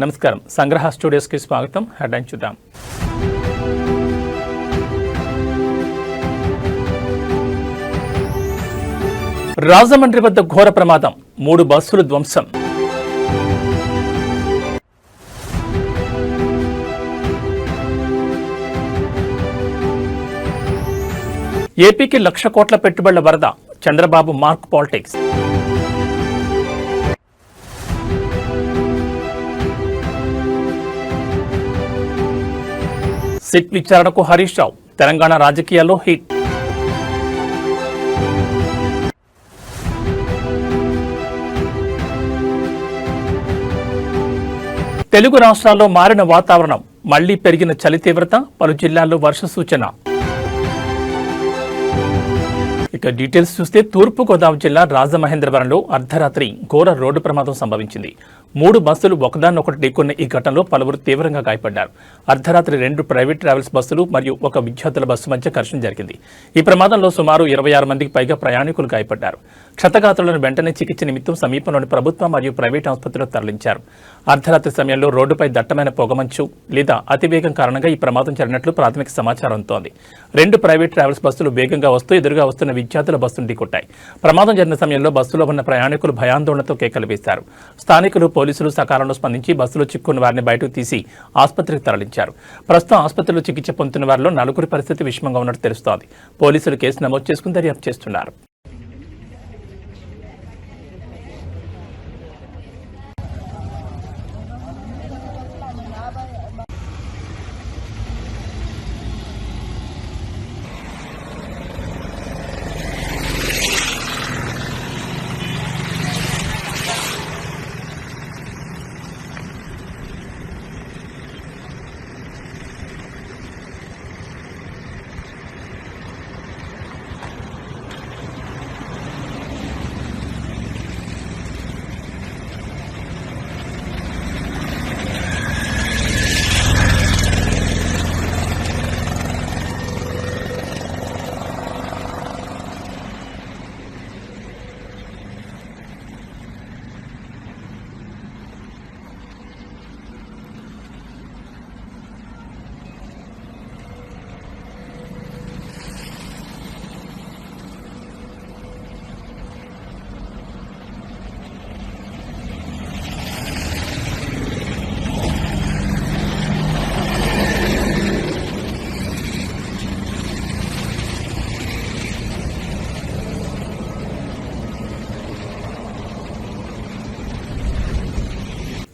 నమస్కారం. సంగ్రహ స్టూడియోస్కి స్వాగతం. హెడ్లైన్ చూద్దాం. రాజమండ్రి వద్ద ఘోర ప్రమాదం, 3 బస్సులు ధ్వంసం. ఏపీకి 1,00,000 కోట్ల పెట్టుబడుల వరద, చంద్రబాబు మార్క్ పాలిటిక్స్. సిట్ విచారణకు హరీష్ రావు, తెలంగాణ రాజకీయాల్లో హిట్. తెలుగు రాష్ట్రాల్లో మారిన వాతావరణం, మళ్లీ పెరిగిన చలి తీవ్రత, పలు జిల్లాల్లో వర్ష సూచన. ఇక డీటెయిల్స్ చూస్తే తూర్పుగోదావరి జిల్లా రాజమహేంద్రవరంలో అర్ధరాత్రి ఘోర రోడ్డు ప్రమాదం సంభవించింది. 3 బస్సులు ఒకదాన్నొకటి ఢీకొన్న ఈ ఘటనలో పలువురు తీవ్రంగా గాయపడ్డారు. అర్ధరాత్రి 2 ప్రైవేట్ ట్రావెల్స్ బస్సులు మరియు 1 విద్యార్థుల బస్సు మధ్య ఘర్షణ జరిగింది. ఈ ప్రమాదంలో సుమారు 26 మందికి పైగా ప్రయాణికులు గాయపడ్డారు. క్షతగాత్రులను వెంటనే చికిత్స నిమిత్తం సమీపంలోని ప్రభుత్వ మరియు ప్రైవేట్ ఆసుపత్రిలో తరలించారు. అర్ధరాత్రి సమయంలో రోడ్డుపై దట్టమైన పొగమంచు లేదా అతివేగం కారణంగా ఈ ప్రమాదం జరిగినట్లు ప్రాథమిక సమాచారం అందుతోంది. 2 ప్రైవేట్ ట్రావెల్స్ బస్సులు వేగంగా వస్తూ ఎదురుగా వస్తున్న విద్యార్థుల బస్సును ఢీకొట్టాయి. ప్రమాదం జరిగిన సమయంలో బస్సులో ఉన్న ప్రయాణికులు భయాందోళనతో కేకలు వేశారు. స్థానికులు, పోలీసులు సకాలంలో స్పందించి బస్సులో చిక్కున్న వారిని బయటకు తీసి ఆసుపత్రికి తరలించారు. ప్రస్తుతం ఆసుపత్రిలో చికిత్స పొందుతున్న వారిలో 4 పరిస్థితి విషమంగా ఉన్నట్టు తెలుస్తోంది. పోలీసులు కేసు నమోదు చేసుకుని దర్యాప్తు చేస్తున్నారు.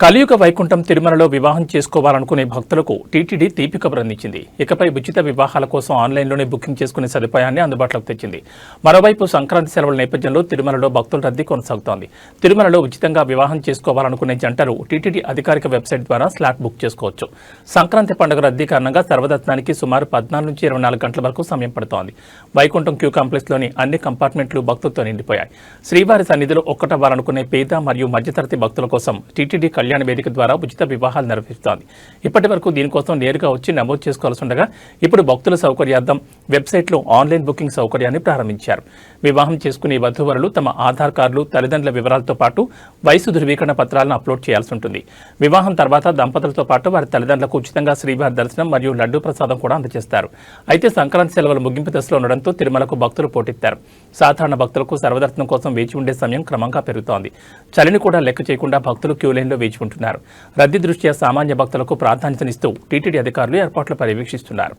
కలియుగ వైకుంఠం తిరుమలలో వివాహం చేసుకోవాలనుకునే భక్తులకు టీటీడీ తీపి కబురు అందించింది. ఇకపై ఉచిత వివాహాల కోసం ఆన్లైన్లోనే బుకింగ్ చేసుకునే సదుపాయాన్ని అందుబాటులోకి తెచ్చింది. మరోవైపు సంక్రాంతి సెలవుల నేపథ్యంలో తిరుమలలో భక్తుల రద్దీ కొనసాగుతోంది. తిరుమలలో ఉచితంగా వివాహం చేసుకోవాలనుకునే జంటలు టీటీడీ అధికారిక వెబ్సైట్ ద్వారా స్లాట్ బుక్ చేసుకోవచ్చు. సంక్రాంతి పండుగ రద్దీ కారణంగా సర్వదర్శనానికి సుమారు 14 నుంచి 24 గంటల వరకు సమయం పడుతోంది. వైకుంఠం క్యూ కాంప్లెక్స్లోని అన్ని కంపార్ట్మెంట్లు భక్తులతో నిండిపోయాయి. శ్రీవారి సన్నిధిలో ఒక్కటవ్వాలనుకునే పేద మరియు మధ్యతరగతి భక్తుల కోసం టీటీడీ కళ్యాణ వేదిక ద్వారా ఉచిత వివాహాలు నిర్వహిస్తోంది. ఇప్పటి వరకు దీనికోసం నేరుగా వచ్చి నమోదు చేసుకోవాల్సి ఉండగా ఇప్పుడు భక్తుల సౌకర్యార్థం వెబ్సైట్లో ఆన్లైన్ బుకింగ్ సౌకర్యాన్ని ప్రారంభించారు. వివాహం చేసుకునే వధూవరులు తమ ఆధార్ కార్డులు, తల్లిదండ్రుల వివరాలతో పాటు వయసు ధృవీకరణ పత్రాలను అప్లోడ్ చేయాల్సి ఉంటుంది. వివాహం తర్వాత దంపతులతో పాటు వారి తల్లిదండ్రులకు ఉచితంగా శ్రీవారి దర్శనం మరియు లడ్డూ ప్రసాదం కూడా అందజేస్తారు. అయితే సంక్రాంతి సెలవులు ముగింపు దశలో ఉండడంతో తిరుమలకు భక్తులు పోటెత్తారు. సాధారణ భక్తులకు సర్వదర్శనం కోసం వేచి ఉండే సమయం క్రమంగా పెరుగుతోంది. చలిని కూడా లెక్క చేయకుండా భక్తులు క్యూ లైన్లో వేచి ఉంటున్నారు. రద్దీ దృష్ట్యా సామాన్య భక్తులకు ప్రాధాన్యతనిస్తూ టీటీడీ అధికారులు ఏర్పాట్లు పర్యవేక్షిస్తున్నారు.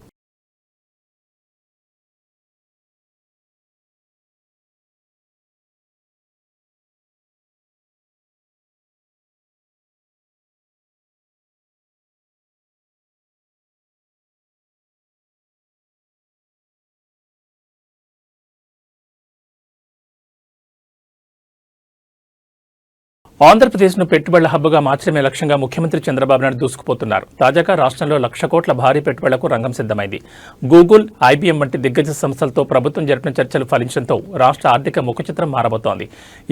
ఆంధ్రప్రదేశ్ను పెట్టుబడుల హబ్గా మార్చడమే లక్ష్యంగా ముఖ్యమంత్రి చంద్రబాబు నాయుడు దూసుకుపోతున్నారు. తాజాగా రాష్ట్రంలో 1,00,000 కోట్ల భారీ పెట్టుబడులకు రంగం సిద్ధమైంది. గూగుల్, ఐబీఎం వంటి దిగ్గజ సంస్థలతో ప్రభుత్వం జరిపిన చర్చలు ఫలించడంతో రాష్ట్ర ఆర్థిక ముఖచిత్రం మారబోతోంది.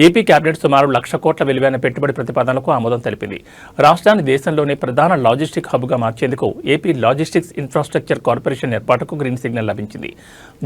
ఏపీ కేబినెట్ సుమారు 1,00,000 కోట్ల విలువైన పెట్టుబడి ప్రతిపాదనలకు ఆమోదం తెలిపింది. రాష్ట్రాన్ని దేశంలోనే ప్రధాన లాజిస్టిక్ హబ్గా మార్చేందుకు ఏపీ లాజిస్టిక్స్ ఇన్ఫ్రాస్ట్రక్చర్ కార్పొరేషన్ ఏర్పాటుకు గ్రీన్ సిగ్నల్ లభించింది.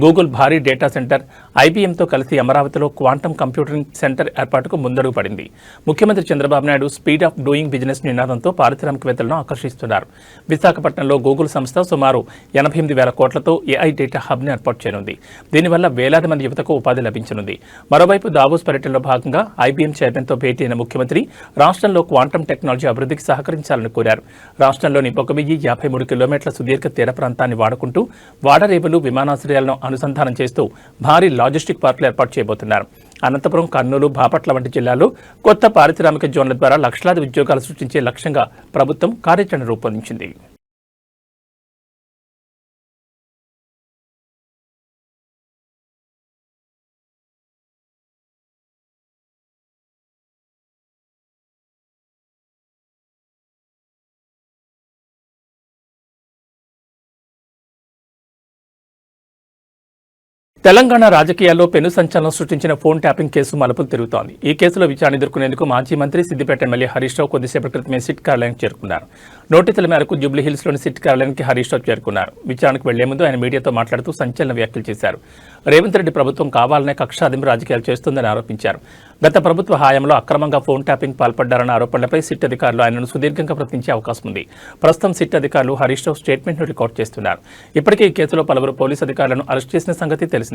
గూగుల్ భారీ డేటా సెంటర్, ఐబీఎంతో కలిసి అమరావతిలో క్వాంటమ్ కంప్యూటింగ్ సెంటర్ ఏర్పాటుకు ముందడుగు పడింది. ముఖ్యమంత్రి ముఖ్యమంత్రి Chandrababu Naidu speed of doing business నినాదంతో పారిశ్రామికవేత్తలను ఆకర్షిస్తున్నారు. విశాఖపట్నంలో గూగుల్ సంస్థ సుమారు 88,000 కోట్లతో ఏఐ డేటా హబ్ని ఏర్పాటు చేయనుంది. దీనివల్ల వేలాది మంది యువతకు ఉపాధి లభించనుంది. మరోవైపు దావోస్ పర్యటనలో భాగంగా ఐబీఎం చైర్మన్తో భేటీ అయిన ముఖ్యమంత్రి రాష్ట్రంలో క్వాంటమ్ టెక్నాలజీ అభివృద్ధికి సహకరించాలని కోరారు. రాష్ట్రంలోని 1,053 కిలోమీటర్ల సుదీర్ఘ తీర ప్రాంతాన్ని వాడుకుంటూ వాడరేవులు, విమానాశ్రయాలను అనుసంధానం చేస్తూ భారీ లాజిస్టిక్ పార్కులు ఏర్పాటు చేయబోతున్నారు. అనంతపురం, కర్నూలు, బాపట్ల వంటి జిల్లాల్లో కొత్త పారిశ్రామిక జోన్ల ద్వారా లక్షలాది ఉద్యోగాలు సృష్టించే లక్ష్యంగా ప్రభుత్వం కార్యాచరణ రూపొందించింది. తెలంగాణ రాజకీయాల్లో పెను సంచలనం సృష్టించిన ఫోన్ ట్యాపింగ్ కేసు మలుపులు తిరుగుతోంది. ఈ కేసులో విచారణ ఎదుర్కొనేందుకు మాజీ మంత్రి, సిద్దిపేట ఎమ్మెల్యే హరీష్ రావు కొద్దిసేపటి క్రితమే సిట్ కార్యాలయానికి చేరుకున్నారు. నోటీసుల మేరకు జూబ్లీహిల్స్లోని సిట్ కార్యాలయానికి హరీష్ రావు చేరుకున్నారు. విచారణకు వెళ్లే ముందు ఆయన మీడియాతో మాట్లాడుతూ సంచలన వ్యాఖ్యలు చేశారు. రేవంత్ రెడ్డి ప్రభుత్వం కావాలనే కక్షాదింపు రాజకీయాలు చేస్తుందని ఆరోపించారు. గత ప్రభుత్వ హయాంలో అక్రమంగా ఫోన్ ట్యాపింగ్ పాల్పడ్డారన్న ఆరోపణలపై సిట్ అధికారులు ఆయనను సుదీర్ఘంగా ప్రశ్నించే అవకాశం ఉంది. ప్రస్తుతం సిట్ అధికారులు హరీష్ రావు స్టేట్మెంట్ను రికార్డు చేస్తున్నారు. ఇప్పటికే ఈ కేసులో పలువురు పోలీసు అధికారులను అరెస్ట్ చేసిన సంగతి తెలిసిందే.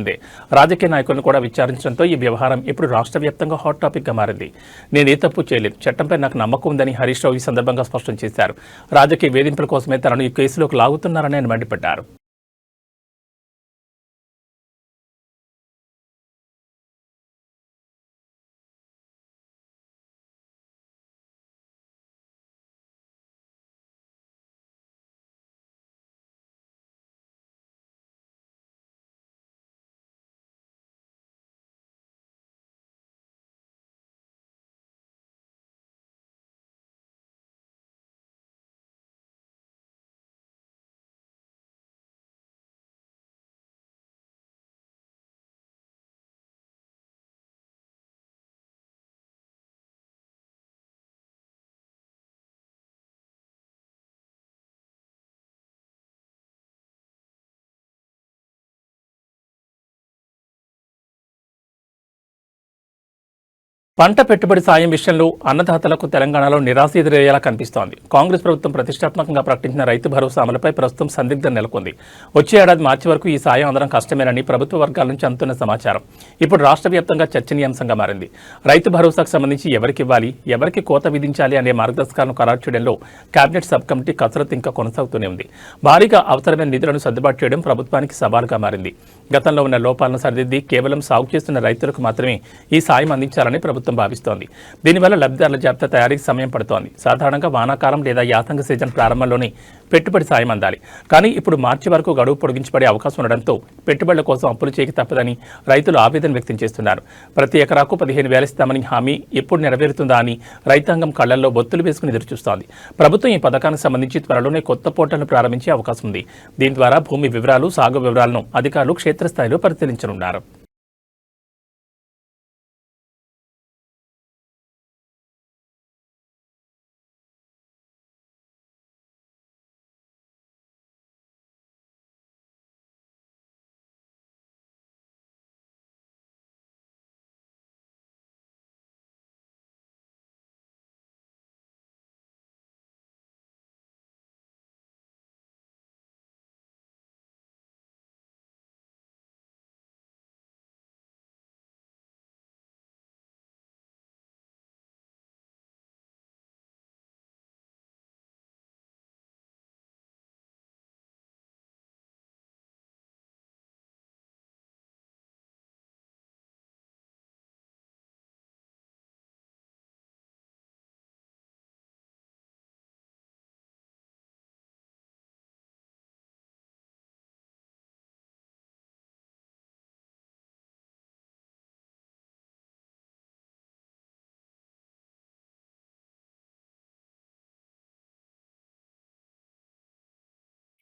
రాజకీయ నాయకులను కూడా విచారించడంతో ఈ వ్యవహారం ఇప్పుడు రాష్ట్ర వ్యాప్తంగా హాట్ టాపిక్ గా మారింది. నేనే తప్పు చేయలేదు, చట్టంపై నాకు నమ్మకం ఉందని హరీష్ రావు ఈ సందర్భంగా స్పష్టం చేశారు. రాజకీయ వేధింపుల కోసమే తనను ఈ కేసులోకి లాగుతున్నారని ఆయన మండిపడ్డారు. పంట పెట్టుబడి సాయం విషయంలో అన్నదాతలకు తెలంగాణలో నిరాశ ఎదురయ్యేలా కనిపిస్తోంది. కాంగ్రెస్ ప్రభుత్వం ప్రతిష్టాత్మకంగా ప్రకటించిన రైతు భరోసా అమలుపై ప్రస్తుతం సందిగ్ధం నెలకొంది. వచ్చే ఏడాది మార్చి వరకు ఈ సాయం అందడం కష్టమేనని ప్రభుత్వ వర్గాల నుంచి అందుతున్న సమాచారం ఇప్పుడు రాష్ట్ర వ్యాప్తంగా చర్చనీయాంశంగా మారింది. రైతు భరోసాకు సంబంధించి ఎవరికి ఇవ్వాలి, ఎవరికి కోత విధించాలి అనే మార్గదర్శకాలను ఖరారు చేయడంలో కేబినెట్ సబ్ కమిటీ కసరత్తు ఇంకా కొనసాగుతూనే ఉంది. భారీగా అవసరమైన నిధులను సర్దుబాటు చేయడం ప్రభుత్వానికి సవాలుగా మారింది. గతంలో ఉన్న లోపాలను సరిదిద్ది కేవలం సాగు చేస్తున్న రైతులకు మాత్రమే ఈ సాయం అందించాలని ప్రభుత్వం భావిస్తోంది. దీనివల్ల లబ్ధిదారుల జాబితా తయారీకి సమయం పడుతోంది. సాధారణంగా వానాకాలం లేదా యాసంగ సీజన్ ప్రారంభంలోనే పెట్టుబడి సాయం అందాలి. కానీ ఇప్పుడు మార్చి వరకు గడువు పొడిగించబడే అవకాశం ఉండడంతో పెట్టుబడుల కోసం అప్పులు చేయక తప్పదని రైతులు ఆవేదన వ్యక్తం చేస్తున్నారు. ప్రతి ఎకరాకు 15,000 ఇస్తామని హామీ ఎప్పుడు నెరవేరుతుందా అని రైతాంగం కళ్లల్లో బొత్తులు వేసుకుని ఎదురుచూస్తోంది. ప్రభుత్వం ఈ పథకానికి సంబంధించి త్వరలోనే కొత్త పోర్టల్ను ప్రారంభించే అవకాశం ఉంది. దీని ద్వారా భూమి వివరాలు, సాగు వివరాలను అధికారులు క్షేత్రస్థాయిలో పరిశీలించనున్నారు.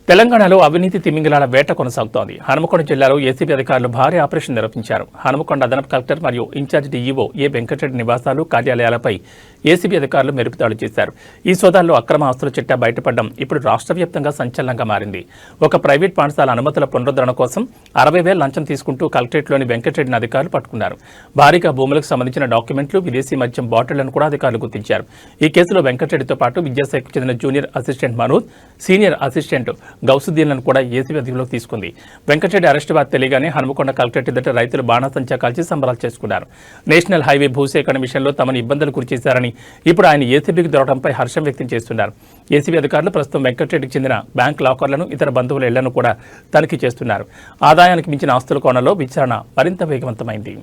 తెలంగాణలో అవినీతి తిమింగలాల వేట కొనసాగుతోంది. హనుమకొండ జిల్లాలో ఏసీబీ అధికారులు భారీ ఆపరేషన్ నిర్వహించారు. హనుమకొండ అదనపు కలెక్టర్ మరియు ఇన్ఛార్జ్ డీఈఓ ఏ వెంకటరెడ్డి నివాసాలు, కార్యాలయాలపై ఏసీబీ అధికారులు మెరుపుదాడులు చేశారు. ఈ సోదాల్లో అక్రమ ఆస్తుల చిట్టా బయటపడడం ఇప్పుడు రాష్ట్ర వ్యాప్తంగా సంచలనంగా మారింది. ఒక ప్రైవేట్ పాఠశాల అనుమతుల పునరుద్ధరణ కోసం 60,000 లంచం తీసుకుంటూ కలెక్టరేట్లోని వెంకటరెడ్డిని అధికారులు పట్టుకున్నారు. భారీగా భూములకు సంబంధించిన డాక్యుమెంట్లు, విదేశీ మద్యం బాటిళ్లను కూడా అధికారులు గుర్తించారు. ఈ కేసులో వెంకటరెడ్డితో పాటు విద్యాశాఖకు చెందిన junior assistant Manoj, senior assistant గౌసుద్దీన్లను కూడా ఏసీబీ అధికారులకు తీసుకుంది. వెంకటరెడ్డి అరెస్టు వార్త తెలియగానే హనుమకొండ కలెక్టరేట్ ఎదుట రైతులు బాణాసంచా కాల్చి సంబరాలు చేసుకున్నారు. నేషనల్ హైవే భూసేకరణ విషయంలో తమను ఇబ్బందులు గురిచేశారని ఇప్పుడు ఆయన ఏసీబీకి దొరకడంపై హర్షం వ్యక్తం చేస్తున్నారు. ఏసీబీ అధికారులు ప్రస్తుతం వెంకటరెడ్డికి చెందిన బ్యాంక్ లాకర్లను, ఇతర బంధువుల ఇళ్లను కూడా తనిఖీ చేస్తున్నారు. ఆదాయానికి మించిన ఆస్తుల కోణంలో విచారణ మరింత వేగవంతమైంది.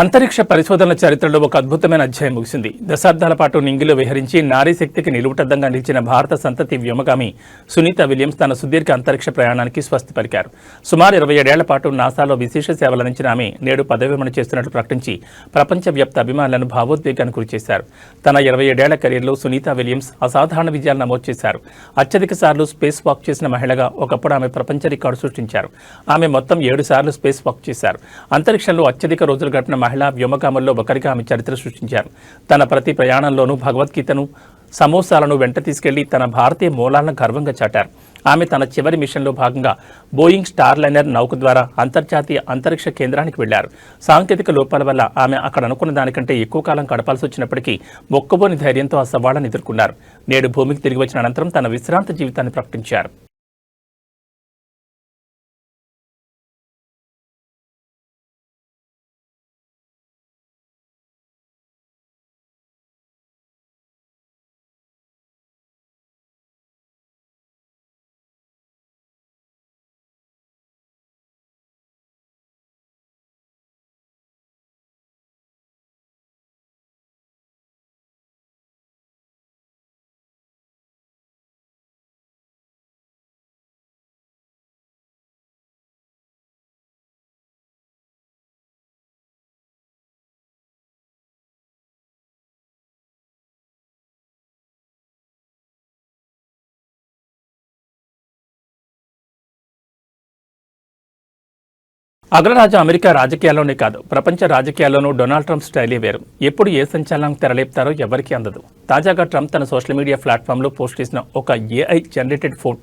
అంతరిక్ష పరిశోధనల చరిత్రలో ఒక అద్భుతమైన అధ్యాయం ముగిసింది. దశాబ్దాల పాటు నింగిలో విహరించి నారీ శక్తికి నిలువుటద్దంగా నిలిచిన భారత సంతతి వ్యోమగామి సునీత విలియమ్స్ తన సుదీర్ఘ అంతరిక్ష ప్రయాణానికి స్వస్తి పలికారు. సుమారు 27 ఏళ్ల పాటు నాసాలో విశేష సేవలందించిన ఆమె నేడు పదవి విరమణ చేస్తున్నట్లు ప్రకటించి ప్రపంచవ్యాప్త అభిమానులను భావోద్వేగానికి గురిచేశారు. తన 27 ఏళ్ల కెరీర్లో సునీత విలియమ్స్ అసాధారణ విజయాలు నమోదు చేశారు. అత్యధిక సార్లు స్పేస్ వాక్ చేసిన మహిళగా ఒకప్పుడు ఆమె ప్రపంచ రికార్డు సృష్టించారు. ఆమె మొత్తం 7 సార్లు స్పేస్ వాక్ చేశారు. అంతరిక్షంలో అత్యధిక రోజులు గడిపిన మహిళా వ్యోమగాముల్లో ఒకరిగా ఆమె చరిత్ర సృష్టించారు. తన ప్రతి ప్రయాణంలోనూ భగవద్గీతను, సమోసాలను వెంట తీసుకెళ్లి తన భారతీయ మూలాలను గర్వంగా చాటారు. ఆమె తన చివరి మిషన్లో భాగంగా బోయింగ్ స్టార్లైనర్ నౌక ద్వారా అంతర్జాతీయ అంతరిక్ష కేంద్రానికి వెళ్లారు. సాంకేతిక లోపాల వల్ల ఆమె అక్కడ అనుకున్న దానికంటే ఎక్కువ కాలం గడపాల్సి వచ్చినప్పటికీ మొక్కబోని ధైర్యంతో ఆ సవాళ్లను ఎదుర్కొన్నారు. నేడు భూమికి తిరిగి వచ్చిన అనంతరం తన విశ్రాంత జీవితాన్ని ప్రకటించారు. అగ్రరాజ్యం అమెరికా రాజకీయాల్లోనే కాదు, ప్రపంచ రాజకీయాల్లోనూ డొనాల్డ్ ట్రంప్ స్టైలే వేరు. ఎప్పుడు ఏ సంచలనం తెరలేపుతారో ఎవరికీ అందదు. తాజాగా ట్రంప్ తన సోషల్ మీడియా ప్లాట్ఫామ్లో పోస్ట్ చేసిన ఒక ఏఐ జనరేటెడ్ ఫోటో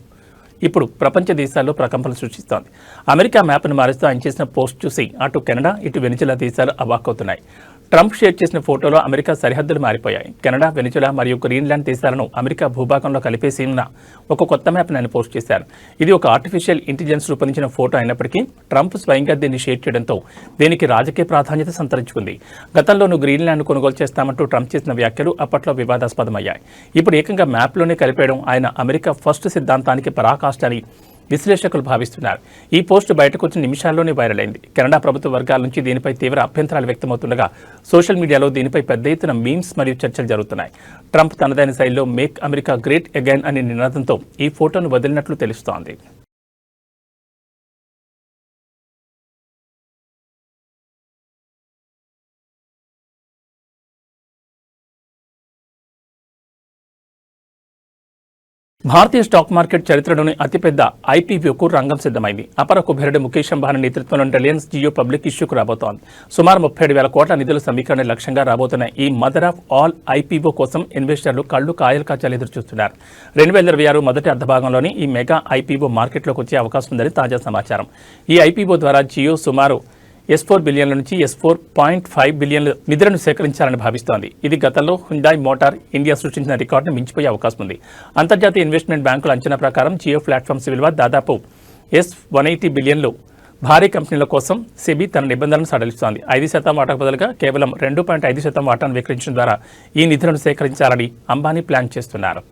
ఇప్పుడు ప్రపంచ దేశాల్లో ప్రకంపనలు సృష్టిస్తోంది. అమెరికా మ్యాప్ను మారుస్తూ ఆయన చేసిన పోస్ట్ చూసి అటు కెనడా, ఇటు వెనిజులా దేశాలు అవాక్కవుతున్నాయి. ట్రంప్ షేర్ చేసిన ఫోటోలో అమెరికా సరిహద్దులు మారిపోయాయి. కెనడా, వెనిజులా మరియు గ్రీన్లాండ్ దేశాలను అమెరికా భూభాగంలో కలిపేసి ఉన్న ఒక కొత్త మ్యాప్ను ఆయన పోస్ట్ చేశారు. ఇది ఒక ఆర్టిఫిషియల్ ఇంటెలిజెన్స్ రూపొందించిన ఫోటో అయినప్పటికీ ట్రంప్ స్వయంగా దీన్ని షేర్ చేయడంతో దీనికి రాజకీయ ప్రాధాన్యత సంతరించుకుంది. గతంలోనూ గ్రీన్లాండ్ కొనుగోలు చేస్తామంటూ ట్రంప్ చేసిన వ్యాఖ్యలు అప్పట్లో వివాదాస్పదమయ్యాయి. ఇప్పుడు ఏకంగా మ్యాప్లోనే కలిపేయడం ఆయన అమెరికా ఫస్ట్ సిద్ధాంతానికి పరాకాష్ట అని విశ్లేషకులు భావిస్తున్నారు. ఈ పోస్టు బయటకు వచ్చిన నిమిషాల్లోనే వైరల్ అయింది. కెనడా ప్రభుత్వ వర్గాల నుంచి దీనిపై తీవ్ర అభ్యంతరాలు వ్యక్తమవుతుండగా సోషల్ మీడియాలో దీనిపై పెద్ద ఎత్తున మీమ్స్ మరియు చర్చలు జరుగుతున్నాయి. ట్రంప్ తనదైన శైలిలో మేక్ అమెరికా గ్రేట్ అగైన్ అనే నినాదంతో ఈ ఫోటోను వదిలినట్లు తెలుస్తోంది. భారతీయ స్టాక్ మార్కెట్ చరిత్రలోని అతిపెద్ద ఐపీఓకు రంగం సిద్ధమైంది. అపర కుబేరుడు ముఖేష్ అంబానీ నేతృత్వంలోని రిలయన్స్ జియో పబ్లిక్ ఇష్యూకు రాబోతోంది. సుమారు 37,000 కోట్ల నిధుల సమీకరణ లక్ష్యంగా రాబోతున్న ఈ మదర్ ఆఫ్ ఆల్ ఐపీఓ కోసం ఇన్వెస్టర్లు కళ్లు కాయలు కాచాలు ఎదురుచూస్తున్నారు. 2026 మొదటి అర్ధభాగంలోని ఈ మెగా ఐపీఓ మార్కెట్లోకి వచ్చే అవకాశం ఉందని తాజా సమాచారం. ఈ ఐపీఓ ద్వారా జియో సుమారు S4 బిలియన్ల నుంచి S4.5 బిలియన్ల నిధులను సేకరించాలని భావిస్తోంది. ఇది గతంలో హ్యుండాయ్ మోటార్ ఇండియా సృష్టించిన రికార్డును మించిపోయే అవకాశం ఉంది. అంతర్జాతీయ ఇన్వెస్ట్మెంట్ బ్యాంకుల అంచనా ప్రకారం జియో ప్లాట్ఫామ్స్ విలువ దాదాపు S180 బిలియన్లు. భారీ కంపెనీల కోసం సెబీ తన నిబంధనలను సడలిస్తోంది. 5% వాటాకు బదులుగా కేవలం 2.5% వాటాను విక్రయించడం ద్వారా ఈ నిధులను సేకరించాలని అంబానీ ప్లాన్ చేస్తున్నారు.